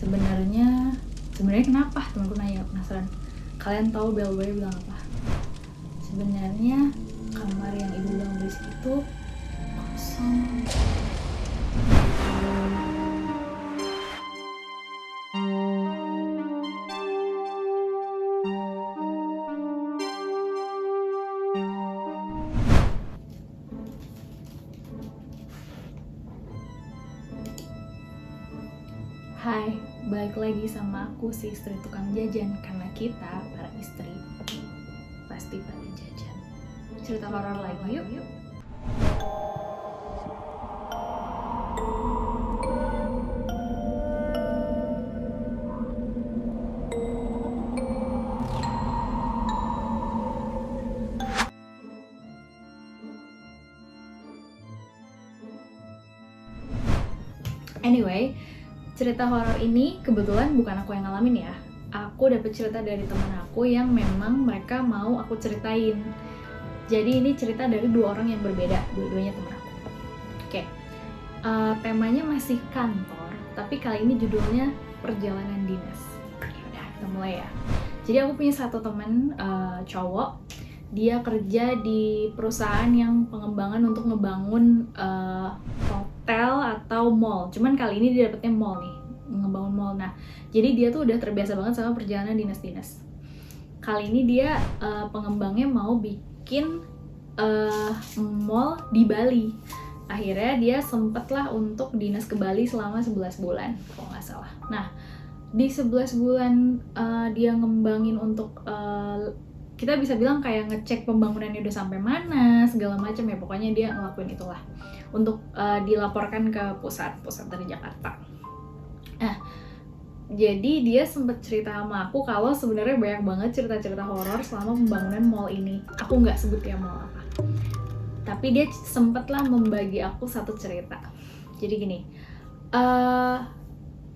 Sebenarnya kenapa? Temanku nanya, penasaran. Kalian tahu bellboy bilang apa? Sebenarnya kamar yang ibu bilang berisik itu kosong. Hai, balik lagi sama aku si istri tukang jajan. Karena kita, para istri, pasti pada jajan. Cerita horor lagi yuk. Anyway, cerita horor ini kebetulan bukan aku yang ngalamin ya. Aku dapet cerita dari teman aku yang memang mereka mau aku ceritain. Jadi ini cerita dari dua orang yang berbeda, dua-duanya teman aku. Oke, temanya masih kantor, tapi kali ini judulnya perjalanan dinas. Yaudah, kita mulai ya. Jadi aku punya satu teman cowok, dia kerja di perusahaan yang pengembangan untuk ngebangun hotel atau mall. Cuman kali ini dia dapetnya mall nih, ngebangun mall. Nah, jadi dia tuh udah terbiasa banget sama perjalanan dinas-dinas. Kali ini dia pengembangnya mau bikin mall di Bali. Akhirnya dia sempet lah untuk dinas ke Bali selama 11 bulan, kalau nggak salah. Nah, di 11 bulan dia ngembangin untuk kita bisa bilang kayak ngecek pembangunannya udah sampai mana, segala macam ya. Pokoknya dia ngelakuin itulah untuk dilaporkan ke pusat dari Jakarta. Nah, jadi dia sempet cerita sama aku kalau sebenarnya banyak banget cerita-cerita horor selama pembangunan mall ini. Aku nggak sebut ya mall apa. Tapi dia sempet lah membagi aku satu cerita. Jadi gini,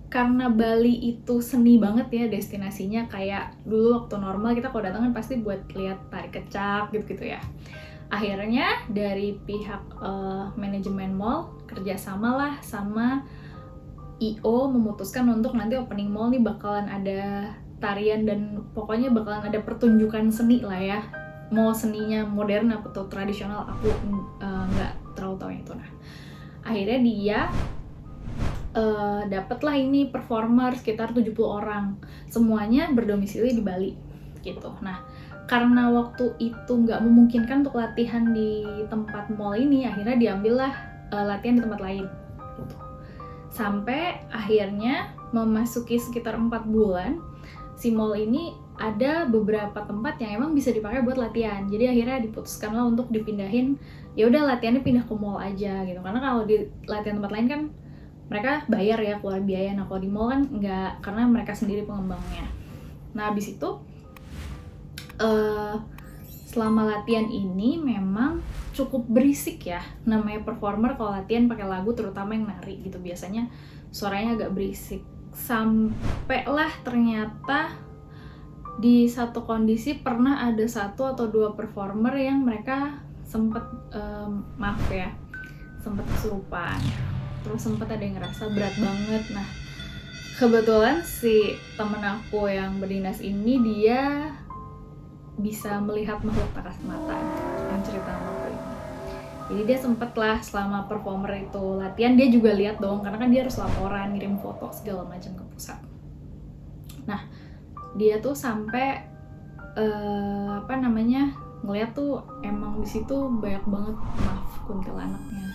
karena Bali itu seni banget ya destinasinya. Kayak dulu waktu normal kita kalau datang kan pasti buat lihat tari kecak gitu ya. Akhirnya dari pihak manajemen mall kerjasama lah sama IO memutuskan untuk nanti opening mall nih bakalan ada tarian dan pokoknya bakalan ada pertunjukan seni lah ya. Mau seninya modern atau tradisional aku nggak terlalu tahu yang itu. Nah, akhirnya dia dapatlah ini performer sekitar 70 orang, semuanya berdomisili di Bali gitu. Nah, karena waktu itu nggak memungkinkan untuk latihan di tempat mall ini, akhirnya diambillah latihan di tempat lain gitu. Sampai akhirnya memasuki sekitar 4 bulan, si mall ini ada beberapa tempat yang emang bisa dipakai buat latihan. Jadi akhirnya diputuskanlah untuk dipindahin, ya udah latihannya pindah ke mall aja gitu. Karena kalau di latihan tempat lain kan mereka bayar ya, keluar biaya. Nah kalau di mall kan enggak, karena mereka sendiri pengembangnya. Nah habis itu selama latihan ini memang cukup berisik ya. Namanya performer kalau latihan pakai lagu, terutama yang nari gitu, biasanya suaranya agak berisik. Sampailah ternyata di satu kondisi pernah ada 1 atau 2 performer yang mereka sempet sempet kesurupan. Terus sempet ada yang ngerasa berat banget. Nah, kebetulan si temen aku yang berdinas ini dia bisa melihat makhluk tak kasat mata yang cerita sama aku ini. Jadi dia sempet lah selama performer itu latihan, dia juga lihat dong, karena kan dia harus laporan, ngirim foto segala macam ke pusat. Nah, dia tuh sampai ngeliat tuh emang di situ banyak banget kuntilanaknya.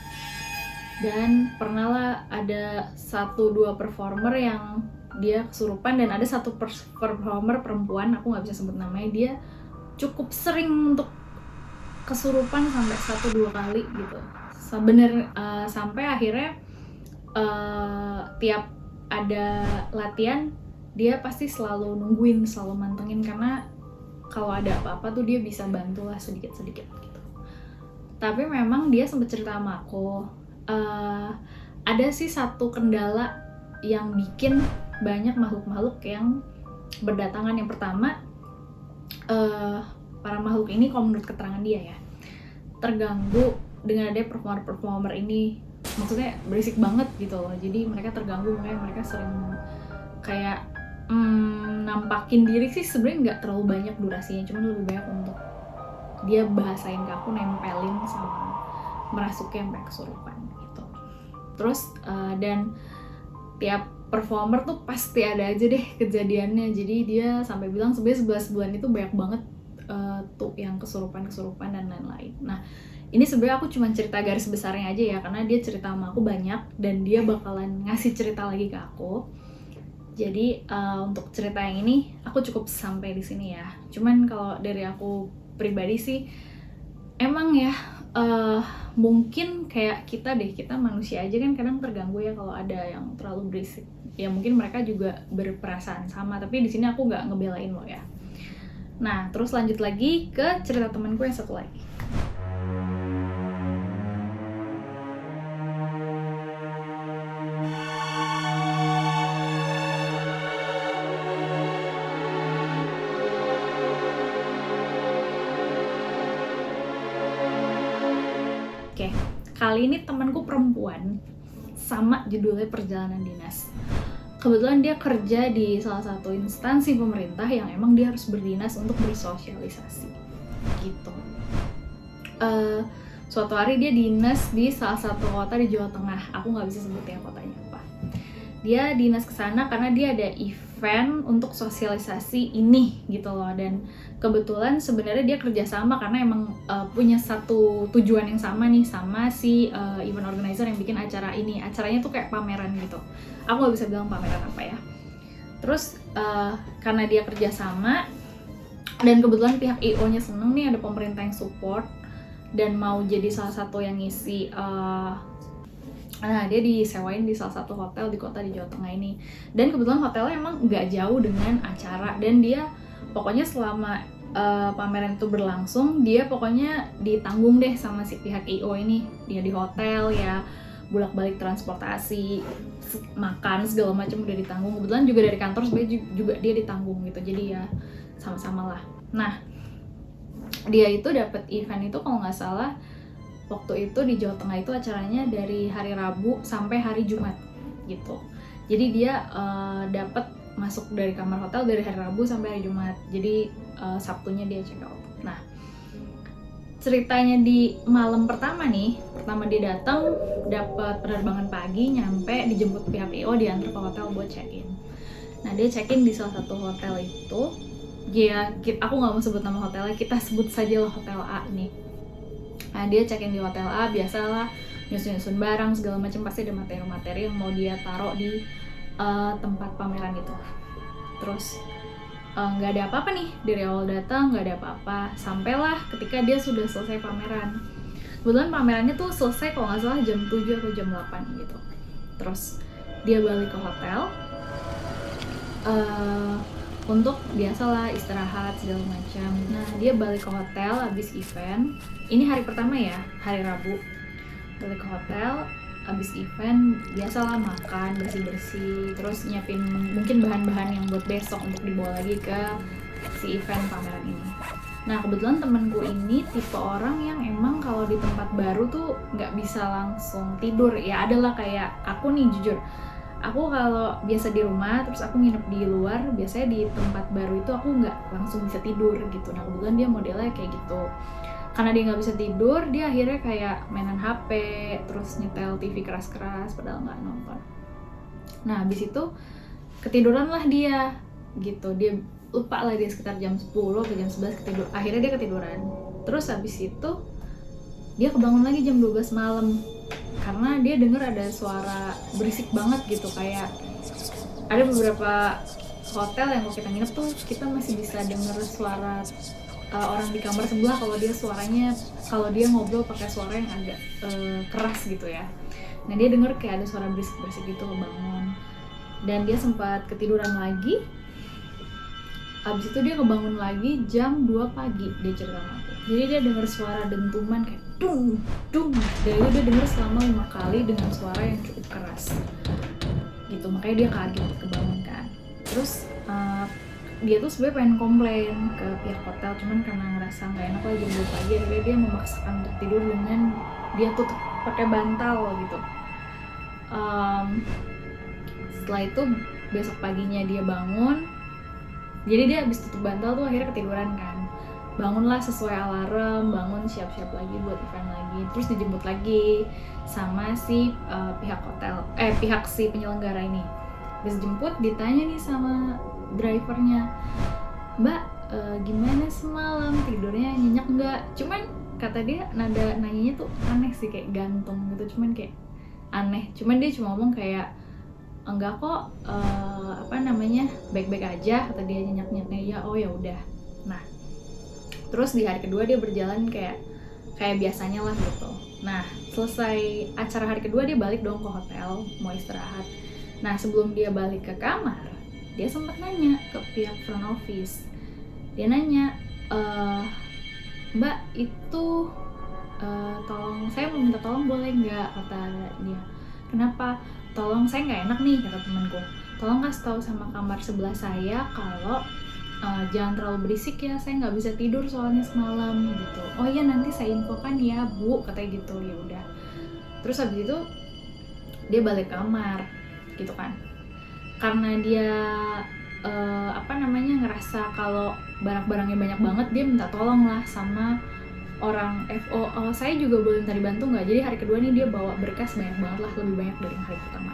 Dan pernah lah ada 1-2 performer yang dia kesurupan, dan ada 1 performer perempuan, aku nggak bisa sebut namanya, dia cukup sering untuk kesurupan sampai 1-2 kali gitu. Sampai akhirnya tiap ada latihan dia pasti selalu nungguin, selalu mantengin, karena kalau ada apa-apa tuh dia bisa bantulah sedikit-sedikit gitu. Tapi memang dia sempat cerita sama aku, ada sih satu kendala yang bikin banyak makhluk-makhluk yang berdatangan. Yang pertama, para makhluk ini kalau menurut keterangan dia ya, terganggu dengan adanya performer ini. Maksudnya berisik banget gitu loh, jadi mereka terganggu, makanya mereka sering kayak nampakin diri sih sebenarnya nggak terlalu banyak durasinya, cuman lebih banyak untuk dia bahasain ke aku, nempelin sama merasuki sampai kesurupan gitu. Terus dan tiap performer tuh pasti ada aja deh kejadiannya. Jadi dia sampai bilang sebenarnya 11 bulan itu banyak banget tuh yang kesurupan dan lain-lain. Nah, ini sebenarnya aku cuma cerita garis besarnya aja ya, karena dia cerita sama aku banyak dan dia bakalan ngasih cerita lagi ke aku. Jadi untuk cerita yang ini aku cukup sampai di sini ya. Cuman kalau dari aku pribadi sih emang ya mungkin kayak kita manusia aja kan kadang terganggu ya kalau ada yang terlalu berisik. Ya mungkin mereka juga berperasaan sama, tapi di sini aku nggak ngebelain lo ya. Nah, terus lanjut lagi ke cerita temanku yang satu lagi. Oke, kali ini temanku perempuan, sama judulnya perjalanan dinas. Kebetulan dia kerja di salah satu instansi pemerintah yang emang dia harus berdinas untuk bersosialisasi gitu. Suatu hari dia dinas di salah satu kota di Jawa Tengah. Aku nggak bisa sebutnya kotanya apa. Dia dinas ke sana karena dia ada event untuk sosialisasi ini gitu loh. Dan kebetulan sebenarnya dia kerja sama karena emang punya satu tujuan yang sama nih sama si event organizer yang bikin acara ini. Acaranya tuh kayak pameran gitu. Aku nggak bisa bilang pameran apa ya. Terus karena dia kerja sama dan kebetulan pihak IO-nya seneng nih ada pemerintah yang support dan mau jadi salah satu yang ngisi. Nah, dia disewain di salah satu hotel di kota di Jawa Tengah ini. Dan kebetulan hotelnya emang nggak jauh dengan acara. Dan dia pokoknya selama pameran itu berlangsung, dia pokoknya ditanggung deh sama si pihak IO ini. Dia di hotel ya, bolak-balik transportasi, makan segala macam udah ditanggung. Kebetulan juga dari kantor sebenarnya juga dia ditanggung gitu. Jadi ya sama-sama lah. Nah, dia itu dapat event itu kalau nggak salah waktu itu di Jawa Tengah itu acaranya dari hari Rabu sampai hari Jumat gitu. Jadi dia dapat masuk dari kamar hotel dari hari Rabu sampai hari Jumat. Jadi Sabtunya dia check out. Nah, ceritanya di malam pertama dia datang dapat penerbangan pagi, nyampe dijemput pihak IO, diantar ke hotel buat check-in. Nah, dia check-in di salah satu hotel itu. Aku nggak mau sebut nama hotelnya, kita sebut saja lah hotel A nih. Nah, dia check-in di hotel A, biasalah nyusun-nyusun barang segala macam, pasti ada materi-materi yang mau dia taruh di tempat pameran itu. Terus nggak ada apa-apa nih, dari awal datang nggak ada apa-apa, sampailah ketika dia sudah selesai pameran. Kebetulan pamerannya tuh selesai kalau nggak salah jam 7 atau jam 8 gitu. Terus dia balik ke hotel untuk biasalah istirahat segala macam. Nah, dia balik ke hotel habis event. Ini hari pertama ya, hari Rabu. Balik ke hotel habis event, biasalah makan, bersih-bersih, terus nyiapin mungkin bahan-bahan yang buat besok untuk dibawa lagi ke si event pameran ini. Nah, kebetulan temanku ini tipe orang yang emang kalau di tempat baru tuh nggak bisa langsung tidur. Ya adalah kayak aku nih, jujur. Aku kalau biasa di rumah, terus aku nginep di luar, biasanya di tempat baru itu aku nggak langsung bisa tidur gitu. Nah, kebetulan dia modelnya kayak gitu. Karena dia nggak bisa tidur, dia akhirnya kayak mainan HP, terus nyetel TV keras-keras, padahal nggak nonton. Nah, habis itu ketiduran lah dia, gitu. Dia lupa lah, dia sekitar jam 10 atau jam 11 ketidur. Akhirnya dia ketiduran. Terus habis itu dia kebangun lagi jam 12 malam. Karena dia denger ada suara berisik banget gitu, kayak ada beberapa hotel yang kalau kita nginep tuh kita masih bisa denger suara orang di kamar sebelah kalau dia ngobrol pakai suara yang agak keras gitu ya. Nah, dia denger kayak ada suara berisik-berisik gitu, kebangun. Dan dia sempat ketiduran lagi. Abis itu dia kebangun lagi jam 2 pagi, dia cerita sama aku. Jadi dia denger suara dentuman kayak dung, dung. Dan itu dia denger selama 5 kali dengan suara yang cukup keras gitu, makanya dia kaget kebangun kan. Terus dia tuh sebenarnya pengen komplain ke pihak hotel, cuman karena ngerasa nggak enak lah jam 2 pagi, akhirnya dia memaksakan untuk tidur dengan dia tutup pakai bantal gitu. Setelah itu besok paginya dia bangun, jadi dia habis tutup bantal tuh akhirnya ketiduran kan, bangunlah sesuai alarm, bangun siap-siap lagi buat event lagi, terus dijemput lagi sama si pihak si penyelenggara ini. Habis jemput ditanya nih sama drivernya, Mbak, gimana semalam tidurnya nyenyak nggak? Cuman kata dia nada nanyanya tuh aneh sih, kayak gantung gitu, cuman kayak aneh. Cuman dia cuma ngomong kayak enggak kok, baik-baik aja, kata dia nyenyak-nyenyaknya. Ya oh ya udah. Nah terus di hari kedua dia berjalan kayak biasanya lah gitu. Nah selesai acara hari kedua dia balik dong ke hotel mau istirahat. Nah sebelum dia balik ke kamar, dia sempat nanya ke pihak front office. Dia nanya, Mbak itu saya mau minta tolong boleh nggak, kata dia. Kenapa? Tolong, saya nggak enak nih, kata temanku, tolong kasih tahu sama kamar sebelah saya kalau jangan terlalu berisik ya, saya nggak bisa tidur soalnya semalam gitu. Oh iya nanti saya infokan ya Bu, katanya gitu. Ya udah. Terus habis itu dia balik kamar gitu kan, karena dia ngerasa kalau barang-barangnya banyak banget, dia minta tolong lah sama orang FO, saya juga boleh minta dibantu nggak? Jadi hari kedua nih dia bawa berkas banyak banget lah, lebih banyak dari hari pertama.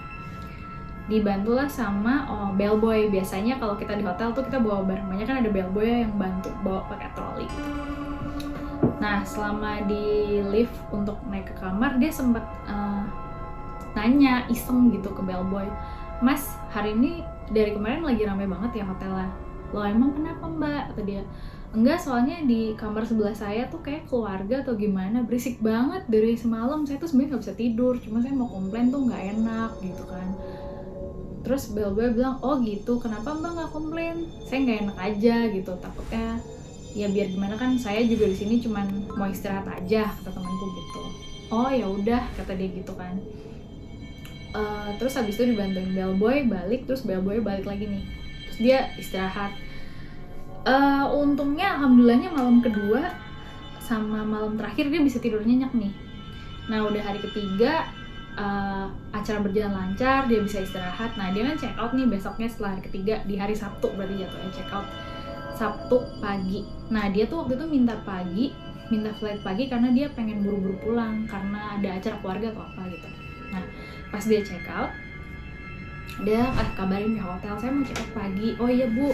Dibantulah sama bellboy. Biasanya kalau kita di hotel tuh kita bawa barang banyak kan, ada bellboy yang bantu bawa pakai troli gitu. Nah selama di lift untuk naik ke kamar, dia sempat nanya iseng gitu ke bellboy, Mas hari ini dari kemarin lagi rame banget ya hotelnya. Loh emang kenapa Mbak? Kata dia, enggak soalnya di kamar sebelah saya tuh kayak keluarga atau gimana, berisik banget dari semalam, saya tuh sebenarnya nggak bisa tidur, cuma saya mau komplain tuh nggak enak gitu kan. Terus bellboy bilang, oh gitu, kenapa Mbak nggak komplain? Saya nggak enak aja gitu, takutnya ya biar gimana kan, saya juga di sini cuman mau istirahat aja, kata temanku gitu. Oh ya udah, kata dia gitu kan. Terus habis itu dibantuin bellboy balik, terus bellboy balik lagi nih, terus dia istirahat. Untungnya alhamdulillahnya malam kedua sama malam terakhir dia bisa tidur nyenyak nih. Nah udah hari ketiga acara berjalan lancar, dia bisa istirahat. Nah dia kan check out nih besoknya setelah hari ketiga, di hari Sabtu berarti jatuhnya check out Sabtu pagi. Nah dia tuh waktu itu minta flight pagi karena dia pengen buru-buru pulang karena ada acara keluarga atau apa gitu. Nah pas dia check out, dia kabarin ke hotel, saya mau check out pagi. Oh iya Bu,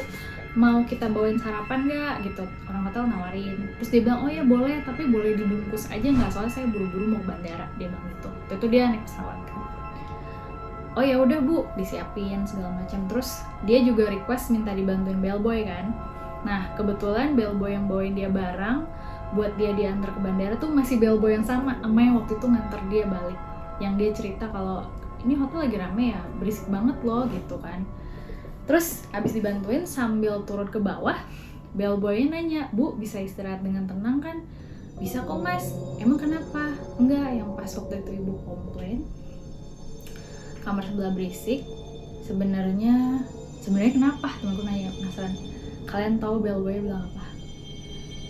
mau kita bawain sarapan nggak gitu, orang hotel nawarin. Terus dia bilang, oh ya boleh, tapi boleh dibungkus aja nggak, soalnya saya buru-buru mau ke bandara, dia bilang gitu. Itu dia naik pesawat kan. Oh ya udah Bu, disiapin segala macam. Terus dia juga request minta dibantuin bellboy kan. Nah kebetulan bellboy yang bawain dia barang buat dia diantar ke bandara tuh masih bellboy yang sama yang waktu itu nganter dia balik, yang dia cerita kalau ini hotel lagi rame ya, berisik banget loh gitu kan. Terus abis dibantuin sambil turun ke bawah, bellboy-nya nanya, Bu bisa istirahat dengan tenang kan? Bisa kok Mas. Emang kenapa? Enggak, yang pas waktu itu Ibu komplain kamar sebelah berisik. Sebenarnya kenapa? Temanku nanya, penasaran. Kalian tahu bellboy bilang apa?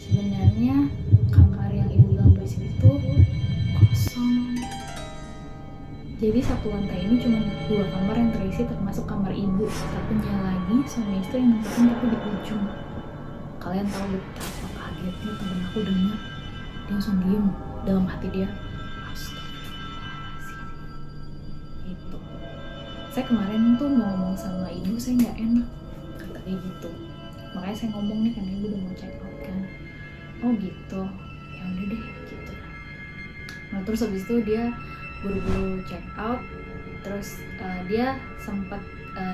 Sebenarnya kamar yang Ibu bilang berisik itu kosong. Jadi satu lantai ini cuma 2 kamar yang terisi termasuk kamar Ibu. Satunya lagi suami istri yang nempatin tapi di ujung. Kalian tahu betapa kagetnya temen aku dengar. Dia langsung diem, dalam hati dia, astagfirullahaladzim. Gitu. Saya kemarin tuh mau ngomong sama Ibu, saya nggak enak, kata dia gitu. Makanya saya ngomong nih karena Ibu udah mau check out kan. Oh gitu, ya udah deh gitu. Nah terus habis itu dia buru-buru check out. Terus dia sempat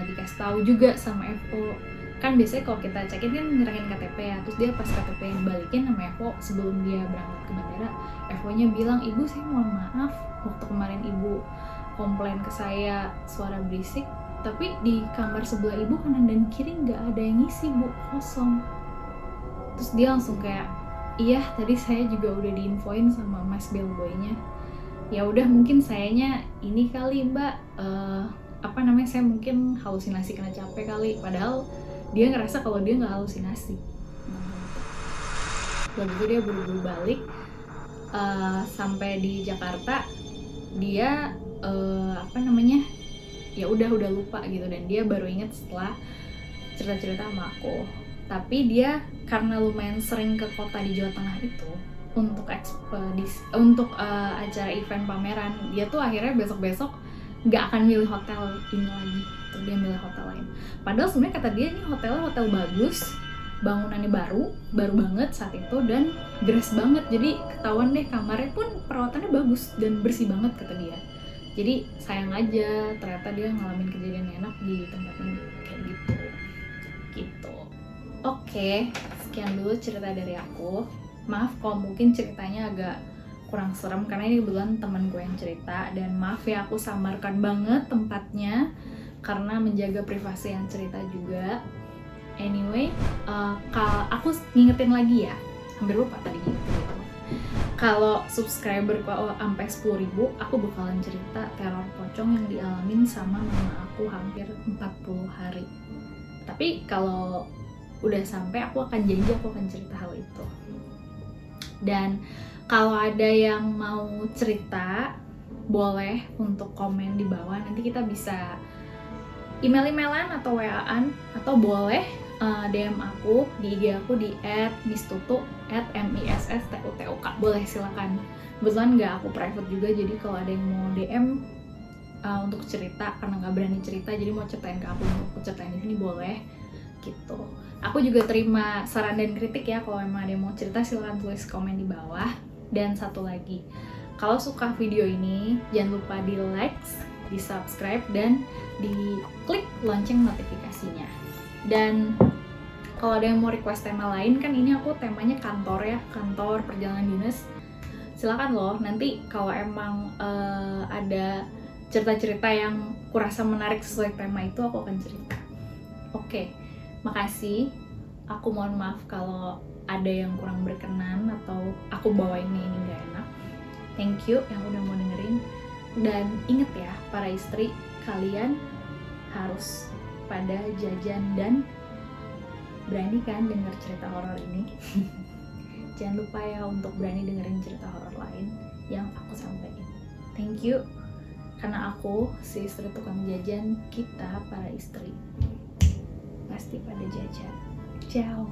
dikasih tahu juga sama FO. Kan biasanya kalau kita check-in kan nyerahin KTP ya. Terus dia pas KTP yang dibalikin sama FO sebelum dia berangkat ke bandara, FO-nya bilang, Ibu saya mohon maaf, waktu kemarin Ibu komplain ke saya suara berisik, tapi di kamar sebelah Ibu kanan dan kiri nggak ada yang ngisi Bu, kosong. Terus dia langsung kayak, iya tadi saya juga udah diinfoin sama Mas bellboy-nya. Ya udah mungkin sayanya ini kali Mbak, saya mungkin halusinasi karena capek kali, padahal dia ngerasa kalau dia nggak halusinasi. Lalu itu dia buru-buru balik, sampai di Jakarta dia ya udah lupa gitu, dan dia baru inget setelah cerita-cerita sama aku. Tapi dia karena lumayan sering ke kota di Jawa Tengah itu untuk ekspedisi, untuk acara event pameran, dia tuh akhirnya besok-besok nggak akan milih hotel ini lagi, tuh dia milih hotel lain. Padahal sebenarnya kata dia ini hotelnya hotel bagus, bangunannya baru banget saat itu, dan gres banget, jadi ketahuan deh kamarnya pun perawatannya bagus dan bersih banget kata dia. Jadi sayang aja ternyata dia ngalamin kejadian enak di tempat yang kayak gitu. Oke, sekian dulu cerita dari aku. Maaf kalau mungkin ceritanya agak kurang serem karena ini kebetulan teman gue yang cerita, dan maaf ya aku samarkan banget tempatnya karena menjaga privasi yang cerita juga. Anyway, aku ngingetin lagi ya, hampir lupa tadi gitu. Kalau subscriber sampai 10.000, aku bakalan cerita teror pocong yang dialamin sama mama aku hampir 40 hari. Tapi kalau udah sampai, aku akan janji aku akan cerita hal itu. Dan kalau ada yang mau cerita, boleh untuk komen di bawah. Nanti kita bisa email-emailan atau WA-an, atau boleh DM aku di IG aku di @mistutuk @misstutuk. Boleh, silakan. Kebetulan nggak aku private juga, jadi kalau ada yang mau DM untuk cerita karena nggak berani cerita, jadi mau ceritain ke aku untuk ceritain di sini, boleh gitu. Aku juga terima saran dan kritik ya, kalau emang ada yang mau cerita silahkan tulis komen di bawah. Dan satu lagi, kalau suka video ini jangan lupa di like, di subscribe, dan di klik lonceng notifikasinya. Dan kalau ada yang mau request tema lain, kan ini aku temanya kantor ya, kantor perjalanan dinas, silakan loh. Nanti kalau emang ada cerita-cerita yang kurasa menarik sesuai tema itu, aku akan cerita. Oke. Makasih, aku mohon maaf kalau ada yang kurang berkenan atau aku bawainnya ini gak enak. Thank you yang udah mau dengerin. Dan inget ya, para istri, kalian harus pada jajan dan berani kan denger cerita horor ini. Jangan lupa ya untuk berani dengerin cerita horor lain yang aku sampaikan. Thank you, karena aku, si istri tukang jajan, kita para istri pasti pada jajan. Ciao.